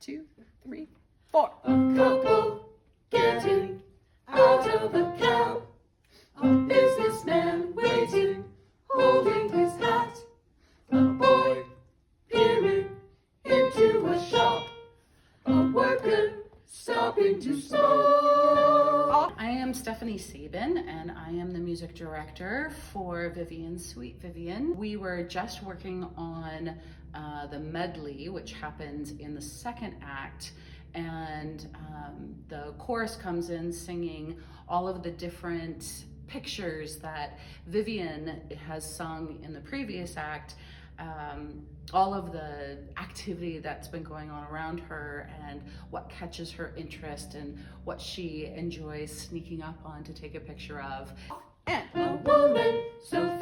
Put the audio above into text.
2, 3, 4. A couple getting out of a cab. A businessman waiting, holding his hat. A boy peering into a shop. A worker stopping to smoke. I am Stephanie Sabin, and I am the music director for Vivian's Sweet Vivian. We were just working on the medley, which happens in the second act, and the chorus comes in singing all of the different pictures that Vivian has sung in the previous act, all of the activity that's been going on around her and what catches her interest and what she enjoys sneaking up on to take a picture of. And a woman so